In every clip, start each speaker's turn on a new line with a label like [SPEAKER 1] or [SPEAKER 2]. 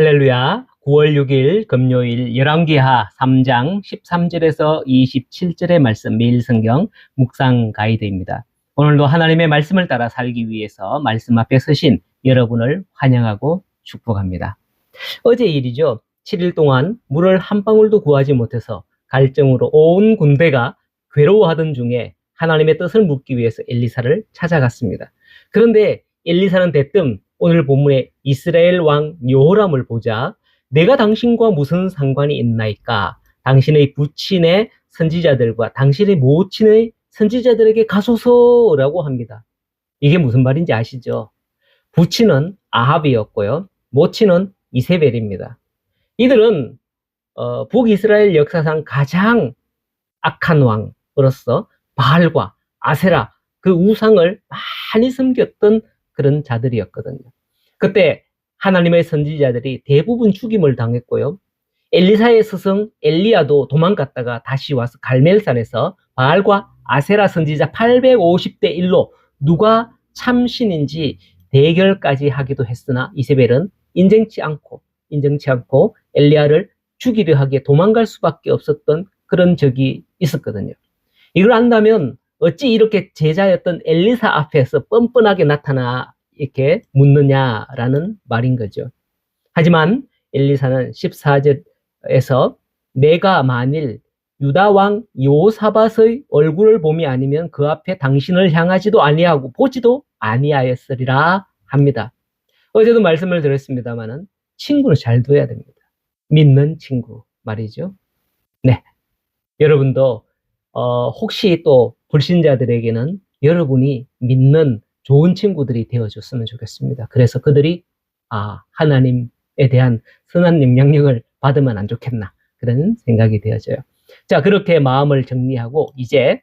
[SPEAKER 1] 할렐루야. 9월 6일 금요일 열왕기하 3장 13절에서 27절의 말씀 매일 성경 묵상 가이드입니다. 오늘도 하나님의 말씀을 따라 살기 위해서 말씀 앞에 서신 여러분을 환영하고 축복합니다. 어제 일이죠. 7일 동안 물을 한 방울도 구하지 못해서 갈증으로 온 군대가 괴로워하던 중에 하나님의 뜻을 묻기 위해서 엘리사를 찾아갔습니다. 그런데 엘리사는 대뜸 오늘 본문의 이스라엘 왕 여호람을 보자 내가 당신과 무슨 상관이 있나이까? 당신의 부친의 선지자들과 당신의 모친의 선지자들에게 가소서라고 합니다. 이게 무슨 말인지 아시죠? 부친은 아합이었고요. 모친은 이세벨입니다. 이들은 북이스라엘 역사상 가장 악한 왕으로서 바알과 아세라 그 우상을 많이 섬겼던 그런 자들이었거든요. 그때 하나님의 선지자들이 대부분 죽임을 당했고요. 엘리사의 스승 엘리야도 도망갔다가 다시 와서 갈멜산에서 바알과 아세라 선지자 850대 1로 누가 참신인지 대결까지 하기도 했으나 이세벨은 인정치 않고 엘리야를 죽이려 하기에 도망갈 수밖에 없었던 그런 적이 있었거든요. 이걸 안다면 어찌 이렇게 제자였던 엘리사 앞에서 뻔뻔하게 나타나 이렇게 묻느냐라는 말인 거죠. 하지만 엘리사는 14절에서 내가 만일 유다 왕 여호사밧의 얼굴을 봄이 아니면 그 앞에 당신을 향하지도 아니하고 보지도 아니하였으리라 합니다. 어제도 말씀을 드렸습니다만은 친구는 잘 둬야 됩니다. 믿는 친구 말이죠. 네, 여러분도 혹시 또 불신자들에게는 여러분이 믿는 좋은 친구들이 되어줬으면 좋겠습니다. 그래서 그들이 하나님에 대한 선한 영향력을 받으면 안 좋겠나 그런 생각이 되어져요. 자, 그렇게 마음을 정리하고 이제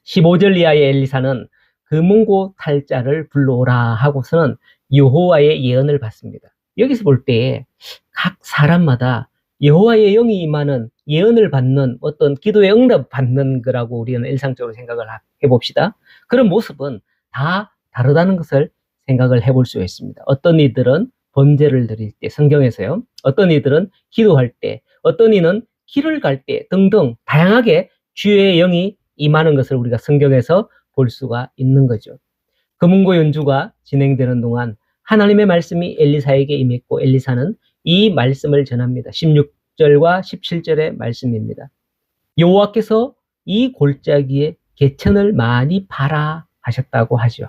[SPEAKER 1] 15절 이하의 엘리사는 금은고 탈자를 불러오라 하고서는 여호와의 예언을 받습니다. 여기서 볼 때 각 사람마다 여호와의 영이 임하는 예언을 받는 어떤 기도의 응답 받는 거라고 우리는 일상적으로 생각을 해봅시다. 그런 모습은 다 다르다는 것을 생각을 해볼 수가 있습니다. 어떤 이들은 번제를 드릴 때 성경에서요. 어떤 이들은 기도할 때, 어떤 이는 길을 갈 때 등등 다양하게 주의 영이 임하는 것을 우리가 성경에서 볼 수가 있는 거죠. 금은고 연주가 진행되는 동안 하나님의 말씀이 엘리사에게 임했고 엘리사는 이 말씀을 전합니다. 16절과 17절의 말씀입니다. 여호와께서 이 골짜기에 개천을 많이 파라 하셨다고 하죠.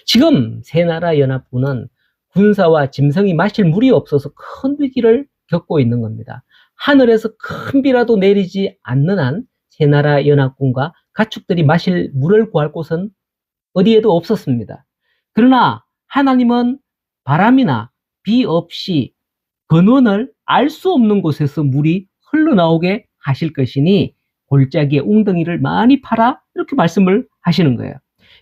[SPEAKER 1] 지금 세 나라 연합군은 군사와 짐승이 마실 물이 없어서 큰 위기를 겪고 있는 겁니다. 하늘에서 큰 비라도 내리지 않는 한 세 나라 연합군과 가축들이 마실 물을 구할 곳은 어디에도 없었습니다. 그러나 하나님은 바람이나 비 없이 근원을 알 수 없는 곳에서 물이 흘러나오게 하실 것이니 골짜기에 웅덩이를 많이 파라 이렇게 말씀을 하시는 거예요.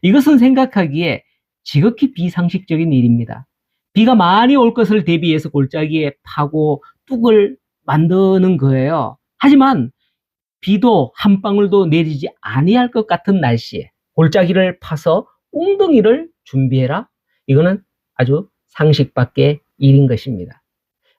[SPEAKER 1] 이것은 생각하기에 지극히 비상식적인 일입니다. 비가 많이 올 것을 대비해서 골짜기에 파고 뚝을 만드는 거예요. 하지만 비도 한 방울도 내리지 아니할 것 같은 날씨에 골짜기를 파서 웅덩이를 준비해라. 이거는 아주 상식 밖의 일인 것입니다.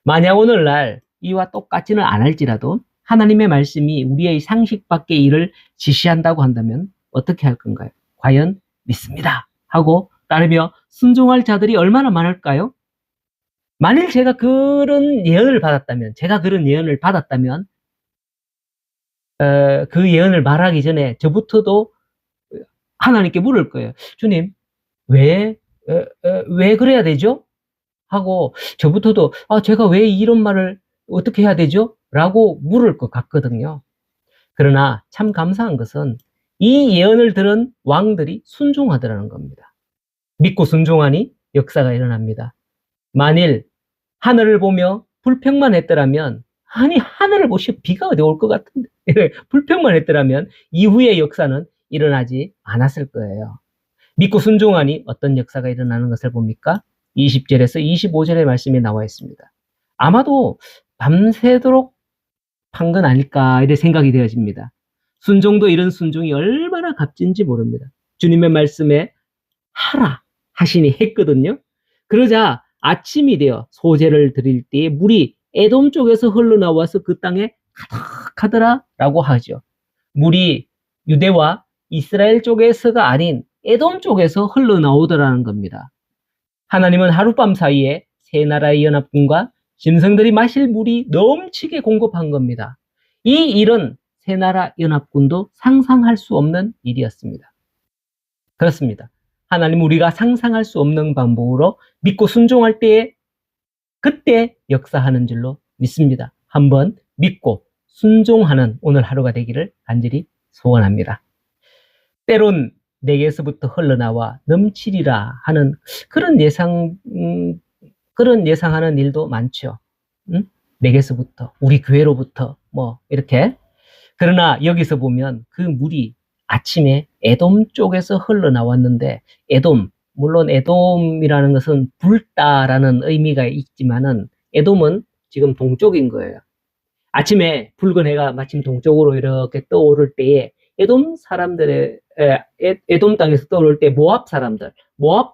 [SPEAKER 1] 만약 오늘날 이와 똑같지는 않을지라도 하나님의 말씀이 우리의 상식 밖의 일을 지시한다고 한다면 어떻게 할 건가요? 과연 믿습니다 하고 따르며 순종할 자들이 얼마나 많을까요? 만일 제가 그런 예언을 받았다면 그 예언을 말하기 전에 저부터도 하나님께 물을 거예요. 주님, 왜 그래야 되죠? 하고 저부터도 제가 왜 이런 말을 어떻게 해야 되죠? 라고 물을 것 같거든요. 그러나 참 감사한 것은 이 예언을 들은 왕들이 순종하더라는 겁니다. 믿고 순종하니 역사가 일어납니다. 만일 하늘을 보며 불평만 했더라면 하늘을 보시고 비가 어디 올 것 같은데 불평만 했더라면 이후의 역사는 일어나지 않았을 거예요. 믿고 순종하니 어떤 역사가 일어나는 것을 봅니까? 20절에서 25절의 말씀이 나와 있습니다. 아마도 밤새도록 판 건 아닐까 이런 생각이 되어집니다. 순종도 이런 순종이 얼마나 값진지 모릅니다. 주님의 말씀에 하라 하시니 했거든요. 그러자 아침이 되어 소제를 드릴 때에 물이 에돔 쪽에서 흘러나와서 그 땅에 가득하더라라고 하죠. 물이 유대와 이스라엘 쪽에서가 아닌 에돔 쪽에서 흘러나오더라는 겁니다. 하나님은 하룻밤 사이에 세 나라의 연합군과 짐승들이 마실 물이 넘치게 공급한 겁니다. 이 일은 세 나라 연합군도 상상할 수 없는 일이었습니다. 그렇습니다. 하나님 우리가 상상할 수 없는 방법으로 믿고 순종할 때에 그때 역사하는 줄로 믿습니다. 한번 믿고 순종하는 오늘 하루가 되기를 간절히 소원합니다. 때론 내게서부터 흘러나와 넘치리라 하는 그런 그런 예상하는 일도 많죠. 내게서부터, 우리 교회로부터, 뭐, 이렇게. 그러나 여기서 보면 그 물이 아침에 에돔 쪽에서 흘러나왔는데, 물론 에돔이라는 것은 붉다라는 의미가 있지만은, 에돔은 지금 동쪽인 거예요. 아침에 붉은 해가 마침 동쪽으로 이렇게 떠오를 때에 에돔 땅에서 떠오를 때 모압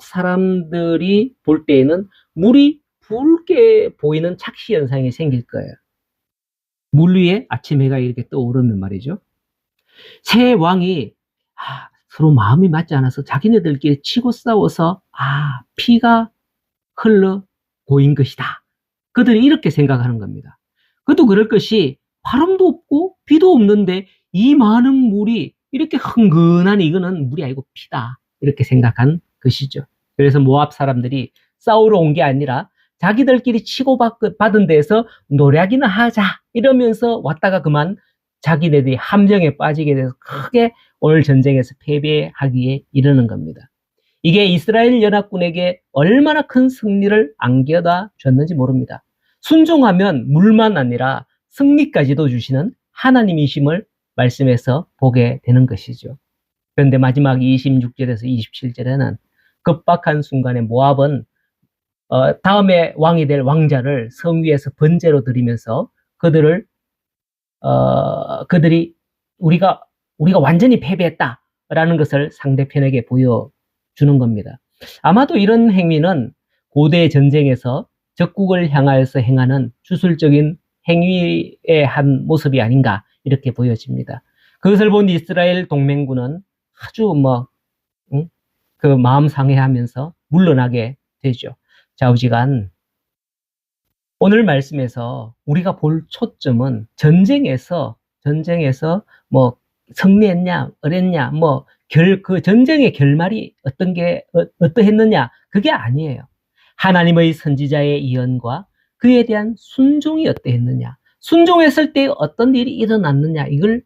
[SPEAKER 1] 사람들이 볼 때에는 물이 붉게 보이는 착시 현상이 생길 거예요. 물 위에 아침 해가 이렇게 떠오르면 말이죠. 세 왕이 서로 마음이 맞지 않아서 자기네들끼리 치고 싸워서 피가 흘러 보인 것이다. 그들이 이렇게 생각하는 겁니다. 그도 그럴 것이 바람도 없고 비도 없는데 이 많은 물이 이렇게 흥건하니 이거는 물이 아니고 피다. 이렇게 생각한 것이죠. 그래서 모압 사람들이 싸우러 온 게 아니라 자기들끼리 치고받은 데에서 노략이나 하자 이러면서 왔다가 그만 자기네들이 함정에 빠지게 돼서 크게 오늘 전쟁에서 패배하기에 이르는 겁니다. 이게 이스라엘 연합군에게 얼마나 큰 승리를 안겨다 줬는지 모릅니다. 순종하면 물만 아니라 승리까지도 주시는 하나님이심을 말씀에서 보게 되는 것이죠. 그런데 마지막 26절에서 27절에는 급박한 순간에 모압은 다음에 왕이 될 왕자를 성 위에서 번제로 드리면서 그들이 우리가 완전히 패배했다라는 것을 상대편에게 보여주는 겁니다. 아마도 이런 행위는 고대 전쟁에서 적국을 향하여서 행하는 주술적인 행위의 한 모습이 아닌가 이렇게 보여집니다. 그것을 본 이스라엘 동맹군은 아주 그 마음 상해하면서 물러나게 되죠. 좌우지간 오늘 말씀에서 우리가 볼 초점은 전쟁에서 뭐 승리했냐, 어렸냐, 그 전쟁의 결말이 어떠했느냐, 그게 아니에요. 하나님의 선지자의 예언과 그에 대한 순종이 어떠했느냐, 순종했을 때 어떤 일이 일어났느냐, 이걸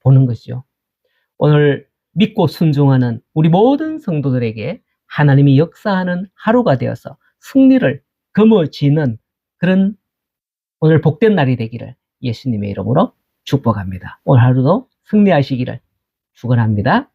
[SPEAKER 1] 보는 것이죠. 오늘 믿고 순종하는 우리 모든 성도들에게 하나님이 역사하는 하루가 되어서 승리를 거머쥐는 그런 오늘 복된 날이 되기를 예수님의 이름으로 축복합니다. 오늘 하루도 승리하시기를 축원합니다.